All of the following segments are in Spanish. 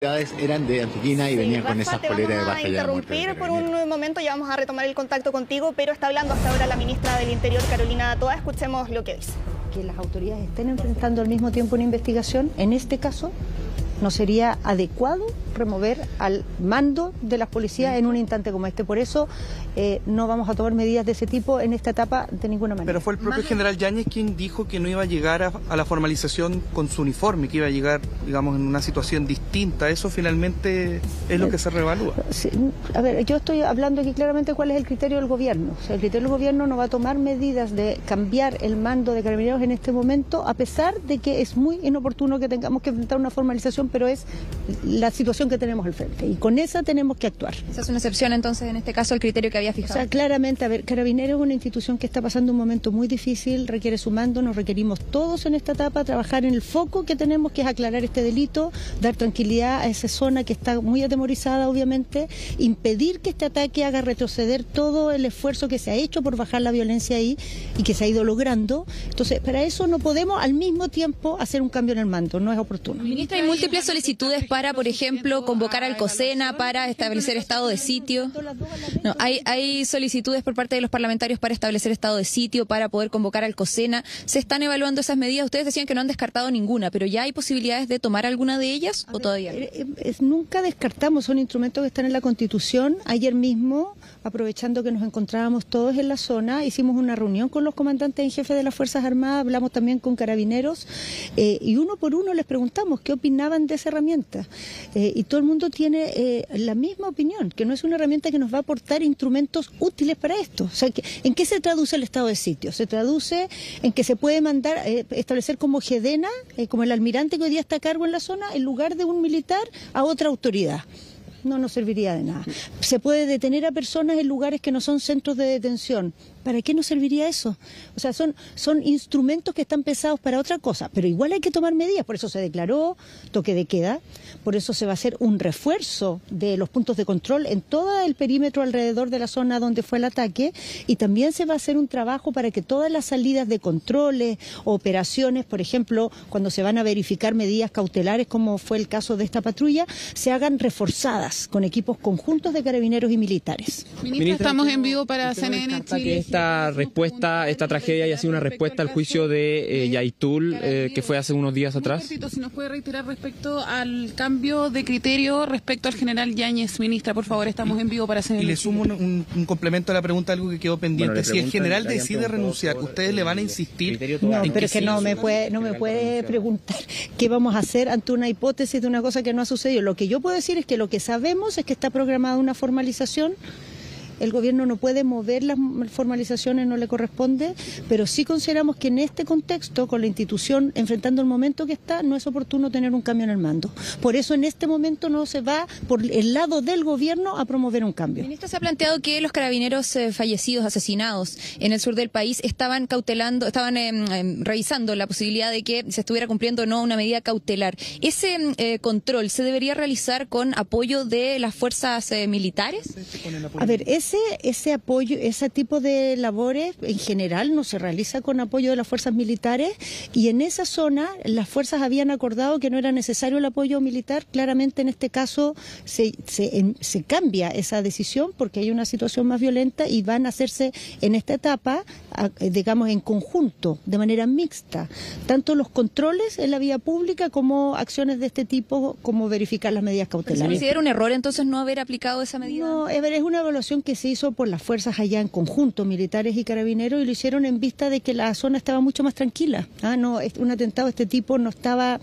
Eran de Antequina y venían con esas poleras de Baja Llano. Vamos a interrumpir por un momento, ya vamos a retomar el contacto contigo, pero está hablando hasta ahora la ministra del Interior, Carolina Toa. Escuchemos lo que dice. Que las autoridades estén enfrentando al mismo tiempo una investigación, en este caso, no sería adecuado remover al mando de las policías en un instante como este. Por eso no vamos a tomar medidas de ese tipo en esta etapa de ninguna manera. Pero fue el propio general Yáñez quien dijo que no iba a llegar a la formalización con su uniforme, que iba a llegar, digamos, en una situación distinta. ¿Eso finalmente es lo que se reevalúa? Sí, a ver, yo estoy hablando aquí claramente cuál es el criterio del gobierno. O sea, el criterio del gobierno no va a tomar medidas de cambiar el mando de Carabineros en este momento, a pesar de que es muy inoportuno que tengamos que enfrentar una formalización, pero es la situación que tenemos al frente y con esa tenemos que actuar. Esa es una excepción entonces en este caso el criterio que había fijado. O sea, claramente, a ver, Carabineros es una institución que está pasando un momento muy difícil, requiere su mando, nos requerimos todos en esta etapa trabajar en el foco que tenemos, que es aclarar este delito, dar tranquilidad a esa zona que está muy atemorizada, obviamente, impedir que este ataque haga retroceder todo el esfuerzo que se ha hecho por bajar la violencia ahí y que se ha ido logrando. Entonces, para eso no podemos al mismo tiempo hacer un cambio en el mando, no es oportuno. Ministra, hay múltiples solicitudes para, por ejemplo, convocar al COSENA para establecer estado de sitio. No, hay solicitudes por parte de los parlamentarios para establecer estado de sitio, para poder convocar al COSENA. ¿Se están evaluando esas medidas? Ustedes decían que no han descartado ninguna, pero ¿ya hay posibilidades de tomar alguna de ellas o todavía no? Nunca descartamos, son instrumentos que están en la Constitución. Ayer mismo, aprovechando que nos encontrábamos todos en la zona, hicimos una reunión con los comandantes en jefe de las Fuerzas Armadas, hablamos también con Carabineros y uno por uno les preguntamos qué opinaban de esa herramienta. Y todo el mundo tiene la misma opinión, que no es una herramienta que nos va a aportar instrumentos útiles para esto. O sea, ¿en qué se traduce el estado de sitio? Se traduce en que se puede mandar, establecer como Gedena, como el almirante que hoy día está a cargo en la zona, en lugar de un militar, a otra autoridad. No nos serviría de nada. Se puede detener a personas en lugares que no son centros de detención. ¿Para qué nos serviría eso? O sea, son instrumentos que están pensados para otra cosa, pero igual hay que tomar medidas. Por eso se declaró toque de queda, por eso se va a hacer un refuerzo de los puntos de control en todo el perímetro alrededor de la zona donde fue el ataque, y también se va a hacer un trabajo para que todas las salidas de controles, operaciones, por ejemplo, cuando se van a verificar medidas cautelares, como fue el caso de esta patrulla, se hagan reforzadas con equipos conjuntos de carabineros y militares. Ministra, estamos en vivo para CNN Chile. Esta tragedia haya sido una respuesta al juicio de Yaitul, que fue hace unos días atrás. Si nos puede reiterar respecto al cambio de criterio respecto al general Yáñez, ministra, por favor, estamos en vivo para CNN. Y le sumo un complemento a la pregunta, algo que quedó pendiente. Bueno, si el general decide renunciar, ¿ustedes le van a insistir? No, pero es que no me puede preguntar qué vamos a hacer ante una hipótesis de una cosa que no ha sucedido. Lo que yo puedo decir es que lo que sabemos es que está programada una formalización. El gobierno no puede mover las formalizaciones, no le corresponde, pero sí consideramos que en este contexto, con la institución enfrentando el momento que está, no es oportuno tener un cambio en el mando. Por eso en este momento no se va por el lado del gobierno a promover un cambio. Ministro, se ha planteado que los carabineros fallecidos, asesinados en el sur del país, estaban revisando la posibilidad de que se estuviera cumpliendo o no una medida cautelar. ¿Ese control se debería realizar con apoyo de las fuerzas militares? A ver, ese apoyo, ese tipo de labores en general no se realiza con apoyo de las fuerzas militares, y en esa zona las fuerzas habían acordado que no era necesario el apoyo militar. Claramente en este caso se cambia esa decisión porque hay una situación más violenta y van a hacerse en esta etapa, digamos, en conjunto, de manera mixta, tanto los controles en la vía pública como acciones de este tipo, como verificar las medidas cautelares. ¿Se considera un error entonces no haber aplicado esa medida? No, es una evaluación que se hizo por las fuerzas allá en conjunto, militares y carabineros, y lo hicieron en vista de que la zona estaba mucho más tranquila. No, un atentado de este tipo no estaba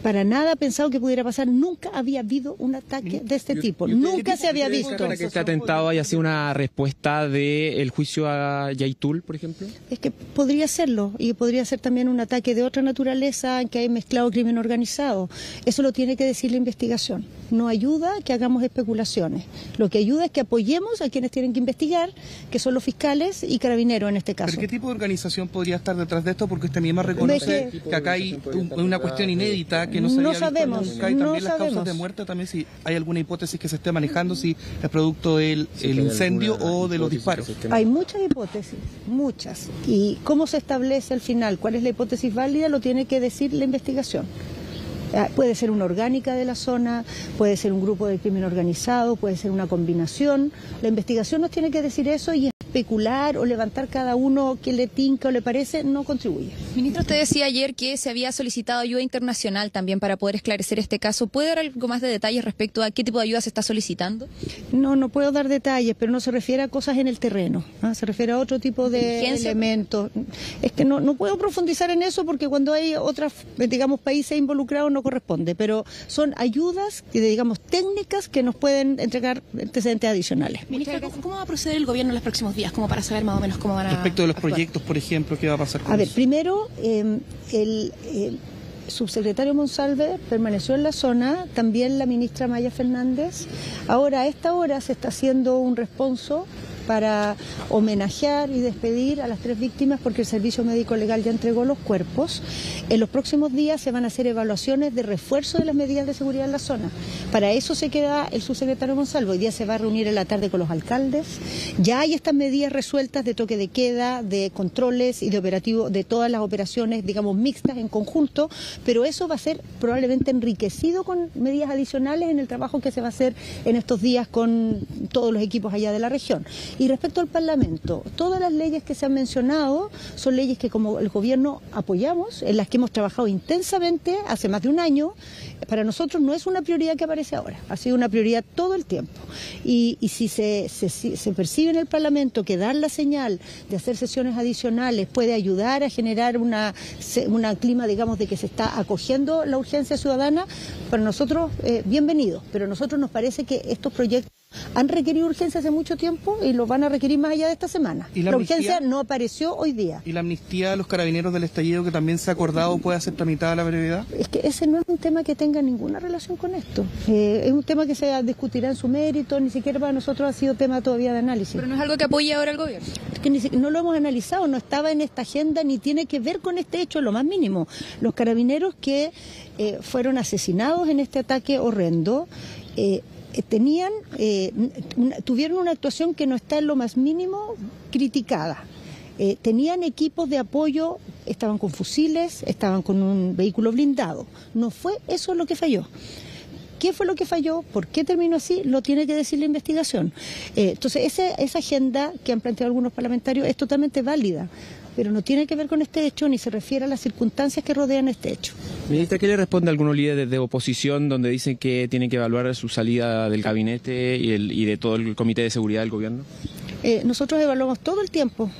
para nada pensado que pudiera pasar. Nunca había habido un ataque de este tipo, nunca se había visto. ¿Para que este atentado haya sido una respuesta del juicio a Yaitul, por ejemplo? Es que podría serlo, y podría ser también un ataque de otra naturaleza en que hay mezclado crimen organizado. Eso lo tiene que decir la investigación. No ayuda que hagamos especulaciones. Lo que ayuda es que apoyemos a quienes tienen que investigar, que son los fiscales y carabineros en este caso. ¿Pero qué tipo de organización podría estar detrás de esto? Porque usted misma reconoce que acá hay una cuestión inédita que no se había visto nunca, y también las causas de muerte, también si hay alguna hipótesis que se esté manejando, si es producto del incendio o de los disparos. Hay muchas hipótesis, muchas. Y cómo se establece al final cuál es la hipótesis válida lo tiene que decir la investigación. Puede ser una orgánica de la zona, puede ser un grupo de crimen organizado, puede ser una combinación. La investigación nos tiene que decir eso, y especular o levantar cada uno que le tinca o le parece no contribuye. Ministro, usted decía ayer que se había solicitado ayuda internacional también para poder esclarecer este caso. ¿Puede dar algo más de detalles respecto a qué tipo de ayuda se está solicitando? No puedo dar detalles, pero no se refiere a cosas en el terreno, ¿no? Se refiere a otro tipo de elementos. Es que no puedo profundizar en eso porque cuando hay otros, digamos, países involucrados no corresponde, pero son ayudas, digamos, técnicas que nos pueden entregar antecedentes adicionales. Ministra, ¿cómo va a proceder el gobierno en los próximos días? Como para saber más o menos cómo van a respecto de los actuar. Proyectos, por ejemplo, ¿qué va a pasar con eso? A ver, primero, el subsecretario Monsalve permaneció en la zona, también la ministra Maya Fernández. Ahora, a esta hora se está haciendo un responso para homenajear y despedir a las 3 víctimas porque el Servicio Médico Legal ya entregó los cuerpos. En los próximos días se van a hacer evaluaciones de refuerzo de las medidas de seguridad en la zona. Para eso se queda el subsecretario Monsalvo. Hoy día se va a reunir en la tarde con los alcaldes. Ya hay estas medidas resueltas de toque de queda, de controles y de operativo, de todas las operaciones, digamos, mixtas en conjunto, pero eso va a ser probablemente enriquecido con medidas adicionales en el trabajo que se va a hacer en estos días con todos los equipos allá de la región. Y respecto al Parlamento, todas las leyes que se han mencionado son leyes que como el gobierno apoyamos, en las que hemos trabajado intensamente hace más de un año. Para nosotros no es una prioridad que aparece ahora, ha sido una prioridad todo el tiempo. Y si se percibe en el Parlamento que dar la señal de hacer sesiones adicionales puede ayudar a generar una clima, digamos, de que se está acogiendo la urgencia ciudadana, para nosotros bienvenido. Pero a nosotros nos parece que estos proyectos han requerido urgencia hace mucho tiempo y lo van a requerir más allá de esta semana. ¿Y la urgencia no apareció hoy día. ¿Y la amnistía a los carabineros del estallido que también se ha acordado puede ser tramitada a la brevedad? Es que ese no es un tema que tenga ninguna relación con esto. Es un tema que se discutirá en su mérito, ni siquiera para nosotros ha sido tema todavía de análisis. ¿Pero no es algo que apoye ahora el gobierno? Es que no lo hemos analizado, no estaba en esta agenda ni tiene que ver con este hecho, lo más mínimo. Los carabineros que fueron asesinados en este ataque horrendo, tuvieron una actuación que no está en lo más mínimo criticada. Tenían equipos de apoyo, estaban con fusiles, estaban con un vehículo blindado. No fue eso lo que falló. ¿Qué fue lo que falló? ¿Por qué terminó así? Lo tiene que decir la investigación. Entonces, esa agenda que han planteado algunos parlamentarios es totalmente válida, pero no tiene que ver con este hecho ni se refiere a las circunstancias que rodean este hecho. Ministra, ¿qué le responde a algunos líderes de oposición donde dicen que tienen que evaluar su salida del gabinete y de todo el comité de seguridad del gobierno? Nosotros evaluamos todo el tiempo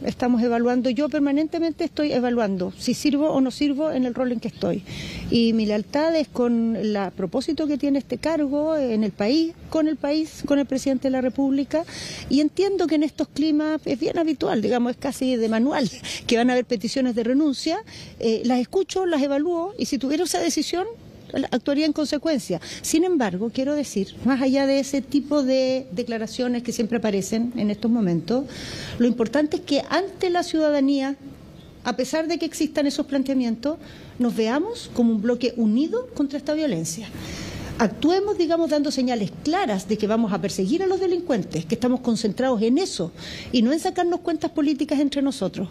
estamos evaluando. Yo permanentemente estoy evaluando si sirvo o no sirvo en el rol en que estoy. Y mi lealtad es con el propósito que tiene este cargo en el país, con el presidente de la República. Y entiendo que en estos climas es bien habitual, digamos, es casi de manual, que van a haber peticiones de renuncia. Las escucho, las evalúo y si tuviera esa decisión, actuaría en consecuencia. Sin embargo, quiero decir, más allá de ese tipo de declaraciones que siempre aparecen en estos momentos, lo importante es que ante la ciudadanía, a pesar de que existan esos planteamientos, nos veamos como un bloque unido contra esta violencia. Actuemos, digamos, dando señales claras de que vamos a perseguir a los delincuentes, que estamos concentrados en eso y no en sacarnos cuentas políticas entre nosotros.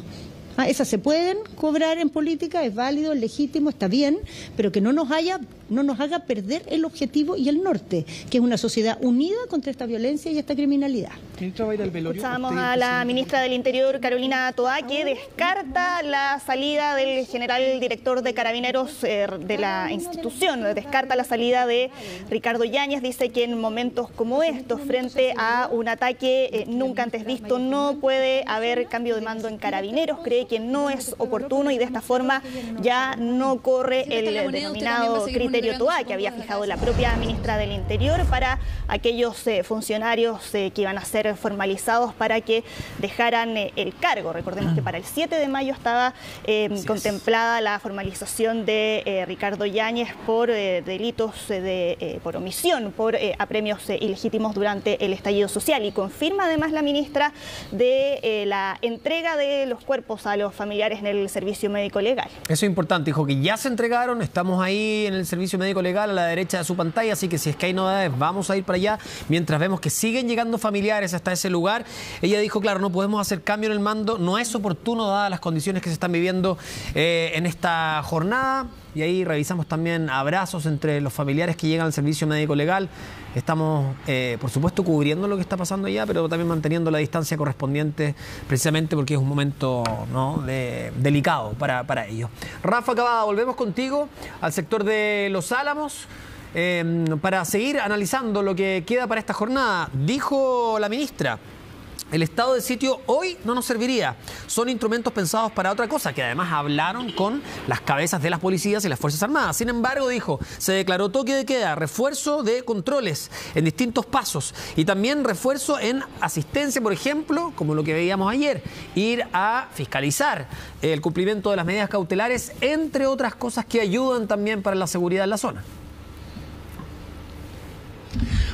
Esas se pueden cobrar en política, es válido, es legítimo, está bien, pero que no nos haga perder el objetivo y el norte, que es una sociedad unida contra esta violencia y esta criminalidad. Escuchamos a la ministra del Interior, Carolina Toá, que descarta la salida del general director de Carabineros de la institución, descarta la salida de Ricardo Yáñez, dice que en momentos como estos, frente a un ataque nunca antes visto, no puede haber cambio de mando en Carabineros, cree que no es oportuno y de esta forma ya no corre el denominado criterio Toá que había fijado la propia ministra del Interior para aquellos funcionarios que iban a ser formalizados para que dejaran el cargo. Recordemos que para el 7 de mayo estaba contemplada la formalización de Ricardo Yáñez por delitos por omisión, por apremios ilegítimos durante el estallido social, y confirma además la ministra de la entrega de los cuerpos a los familiares en el servicio médico legal. Eso es importante, dijo que ya se entregaron, estamos ahí en el servicio médico legal a la derecha de su pantalla, así que si es que hay novedades vamos a ir para allá, mientras vemos que siguen llegando familiares hasta ese lugar. Ella dijo, claro, no podemos hacer cambio en el mando, no es oportuno dadas las condiciones que se están viviendo en esta jornada. y ahí revisamos también abrazos entre los familiares que llegan al servicio médico legal. Estamos, por supuesto, cubriendo lo que está pasando allá, pero también manteniendo la distancia correspondiente, precisamente porque es un momento, ¿no?, delicado para ellos. Rafa Cavada, volvemos contigo al sector de Los Álamos para seguir analizando lo que queda para esta jornada. Dijo la ministra: el estado de sitio hoy no nos serviría. Son instrumentos pensados para otra cosa, que además hablaron con las cabezas de las policías y las Fuerzas Armadas. Sin embargo, dijo, se declaró toque de queda, refuerzo de controles en distintos pasos y también refuerzo en asistencia, por ejemplo, como lo que veíamos ayer, ir a fiscalizar el cumplimiento de las medidas cautelares, entre otras cosas que ayudan también para la seguridad en la zona.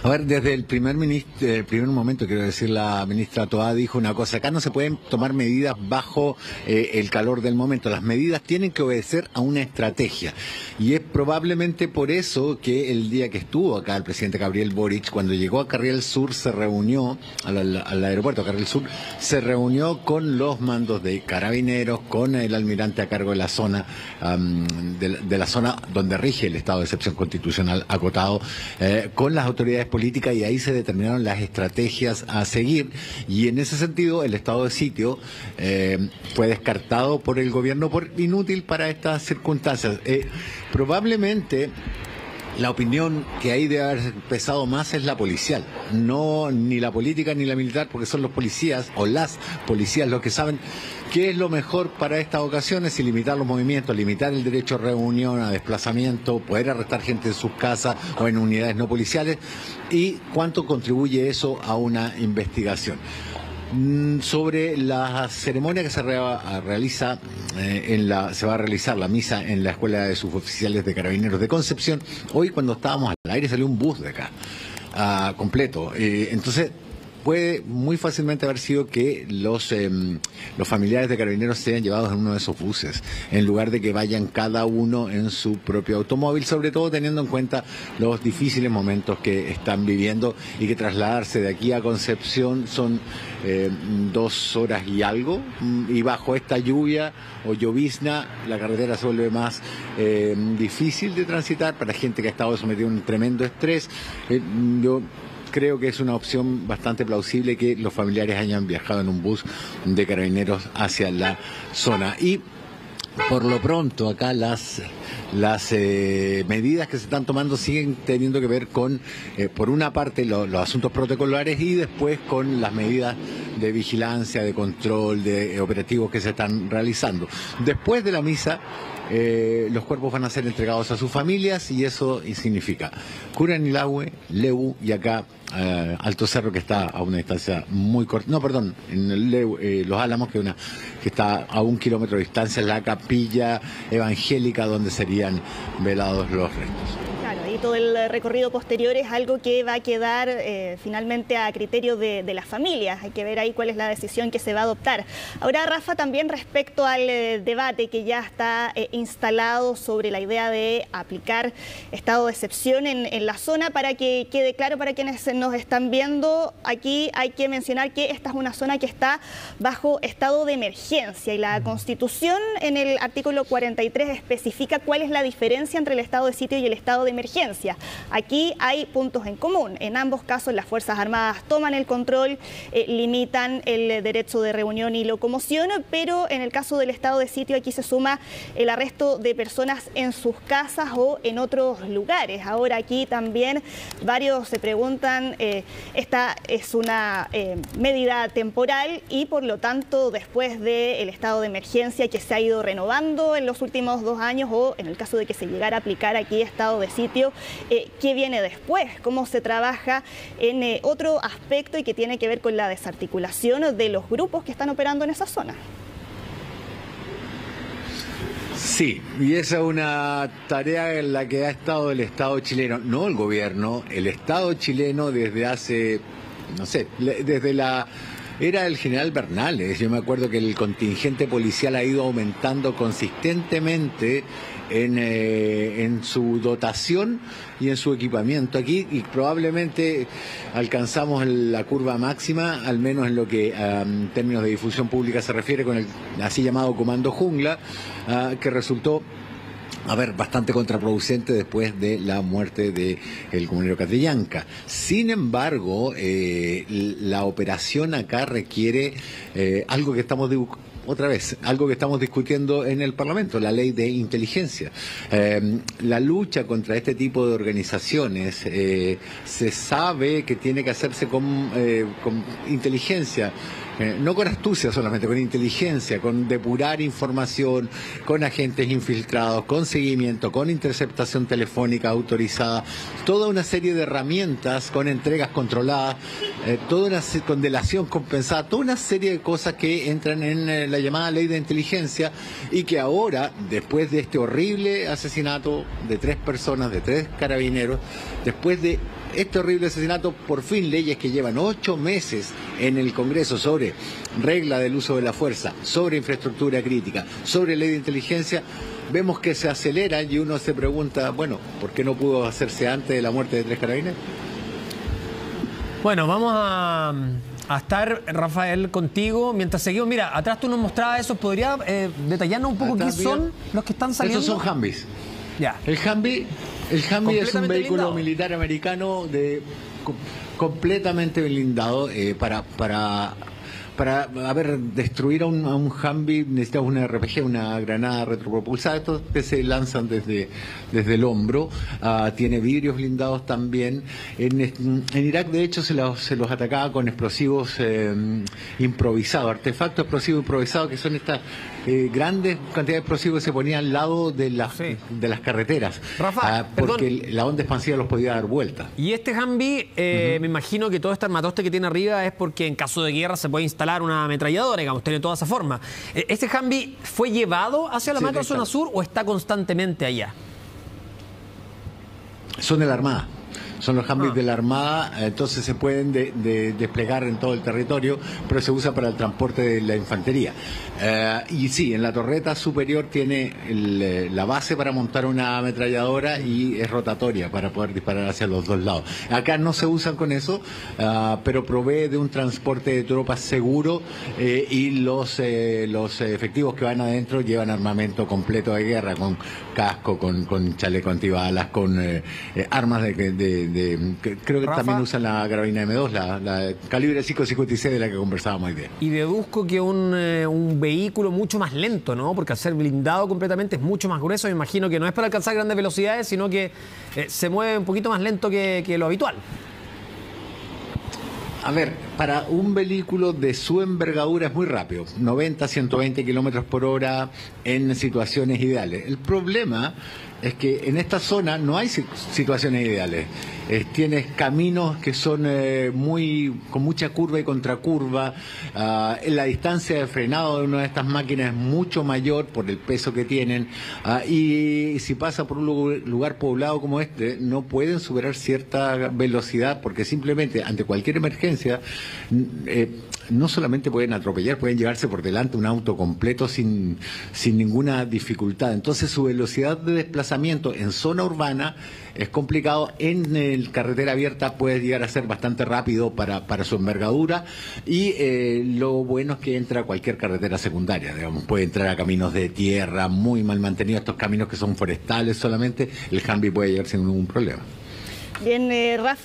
A ver, desde el primer momento, quiero decir, la ministra Toá dijo una cosa: acá no se pueden tomar medidas bajo el calor del momento. Las medidas tienen que obedecer a una estrategia. Y es probablemente por eso que el día que estuvo acá el presidente Gabriel Boric, cuando llegó a Carriel Sur, se reunió, al aeropuerto de Carriel Sur, se reunió con los mandos de Carabineros, con el almirante a cargo de la zona, de la zona donde rige el estado de excepción constitucional acotado, con las autoridades políticas, y ahí se determinaron las estrategias a seguir, y en ese sentido el estado de sitio fue descartado por el gobierno por inútil para estas circunstancias. Probablemente la opinión que ahí debe haber pesado más es la policial, no ni la política ni la militar, porque son los policías o las policías los que saben qué es lo mejor para estas ocasiones, y limitar los movimientos, limitar el derecho a reunión, a desplazamiento, poder arrestar gente en sus casas o en unidades no policiales, y cuánto contribuye eso a una investigación. Sobre la ceremonia que se realiza, se va a realizar la misa en la Escuela de Suboficiales de Carabineros de Concepción. Hoy, cuando estábamos al aire, salió un bus de acá, completo. Entonces, puede muy fácilmente haber sido que los familiares de Carabineros sean llevados en uno de esos buses, en lugar de que vayan cada uno en su propio automóvil, sobre todo teniendo en cuenta los difíciles momentos que están viviendo, y que trasladarse de aquí a Concepción son 2 horas y algo, y bajo esta lluvia o llovizna la carretera se vuelve más difícil de transitar para gente que ha estado sometida a un tremendo estrés. Yo creo que es una opción bastante plausible que los familiares hayan viajado en un bus de Carabineros hacia la zona. Y por lo pronto acá las medidas que se están tomando siguen teniendo que ver con, por una parte, los asuntos protocolares, y después con las medidas de vigilancia, de control, de operativos que se están realizando. Después de la misa, los cuerpos van a ser entregados a sus familias, y eso significa Curanilahue, Lebu, y acá Alto Cerro, que está a una distancia muy corta, en Los Álamos, que está a 1 kilómetro de distancia, la capilla evangélica donde serían velados los restos. Claro, y todo el recorrido posterior es algo que va a quedar finalmente a criterio de las familias. Hay que ver ahí cuál es la decisión que se va a adoptar. Ahora, Rafa, también respecto al debate que ya está instalado sobre la idea de aplicar estado de excepción en la zona, para que quede claro para quienes nos están viendo, aquí hay que mencionar que esta es una zona que está bajo estado de emergencia, y la Constitución en el artículo 43 especifica cuál es la diferencia entre el estado de sitio y el estado de emergencia. Aquí hay puntos en común. En ambos casos las Fuerzas Armadas toman el control, limitan el derecho de reunión y locomoción, pero en el caso del estado de sitio aquí se suma el arresto de personas en sus casas o en otros lugares. Ahora aquí también varios se preguntan, esta es una medida temporal, y por lo tanto después del estado de emergencia que se ha ido renovando en los últimos 2 años, o en el caso de que se llegara a aplicar aquí estado de sitio, ¿qué viene después? ¿Cómo se trabaja en otro aspecto y que tiene que ver con la desarticulación de los grupos que están operando en esa zona? Sí, y esa es una tarea en la que ha estado el Estado chileno, no el gobierno, el Estado chileno desde hace, desde la era del general Bernales. Yo me acuerdo que el contingente policial ha ido aumentando consistentemente en su dotación y en su equipamiento aquí, y probablemente alcanzamos la curva máxima, al menos en lo que en términos de difusión pública se refiere, con el así llamado Comando Jungla, que resultó bastante contraproducente después de la muerte del comunero Catrillanca. Sin embargo, la operación acá requiere algo que estamos discutiendo en el Parlamento, la ley de inteligencia. La lucha contra este tipo de organizaciones se sabe que tiene que hacerse con inteligencia. No con astucia solamente, con inteligencia, con depurar información, con agentes infiltrados, con seguimiento, con interceptación telefónica autorizada, toda una serie de herramientas, con entregas controladas, con delación compensada, toda una serie de cosas que entran en la llamada ley de inteligencia y que ahora, después de este horrible asesinato de 3 personas, de 3 carabineros, después de este horrible asesinato, por fin leyes que llevan 8 meses en el Congreso sobre regla del uso de la fuerza, sobre infraestructura crítica, sobre ley de inteligencia, vemos que se aceleran y uno se pregunta, bueno, ¿por qué no pudo hacerse antes de la muerte de 3 carabineros? Bueno, vamos a estar, Rafael, contigo. Mientras seguimos, mira, atrás tú nos mostrabas eso. ¿Podría detallarnos un poco qué son los que están saliendo? Esos son Humvees. Ya. El Humvee es un vehículo militar americano completamente blindado para destruir a un Humvee necesitas una RPG, una granada retropropulsada, estos que se lanzan desde el hombro. Tiene vidrios blindados también. En Irak, de hecho, se los atacaba con explosivos improvisados, artefactos explosivos improvisados, que son estas grandes cantidades de explosivos que se ponían al lado de las carreteras, Rafa, porque la onda expansiva los podía dar vuelta. Y este Humvee, me imagino que todo este armatoste que tiene arriba es porque en caso de guerra se puede instalar una ametralladora, digamos, tiene toda esa forma. ¿Este Humvee fue llevado hacia la macro zona sur o está constantemente allá? Son de la Armada. Son los Humvees de la Armada, entonces se pueden desplegar en todo el territorio, pero se usa para el transporte de la infantería. Y sí, en la torreta superior tiene la base para montar una ametralladora y es rotatoria para poder disparar hacia los 2 lados. Acá no se usan con eso, pero provee de un transporte de tropas seguro y los efectivos que van adentro llevan armamento completo de guerra, con casco, con chaleco antibalas, con armas creo que Rafa, también usan la carabina M2, la calibre 5.56 de la que conversábamos hoy día. Y deduzco que un vehículo mucho más lento, ¿no? Porque al ser blindado completamente es mucho más grueso. Me imagino que no es para alcanzar grandes velocidades, sino que se mueve un poquito más lento que lo habitual. A ver, para un vehículo de su envergadura es muy rápido, 90, 120 kilómetros por hora en situaciones ideales. El problema es que en esta zona no hay situaciones ideales. Tienes caminos que son con mucha curva y contracurva. La distancia de frenado de una de estas máquinas es mucho mayor por el peso que tienen. Y si pasa por un lugar poblado como este, no pueden superar cierta velocidad porque simplemente ante cualquier emergencia no solamente pueden atropellar, pueden llevarse por delante un auto completo sin ninguna dificultad. Entonces su velocidad de desplazamiento en zona urbana es complicado. En carretera abierta puede llegar a ser bastante rápido para su envergadura y lo bueno es que entra a cualquier carretera secundaria, digamos, puede entrar a caminos de tierra muy mal mantenidos, estos caminos que son forestales solamente, el Humvee puede llegar sin ningún problema. Bien, Rafa.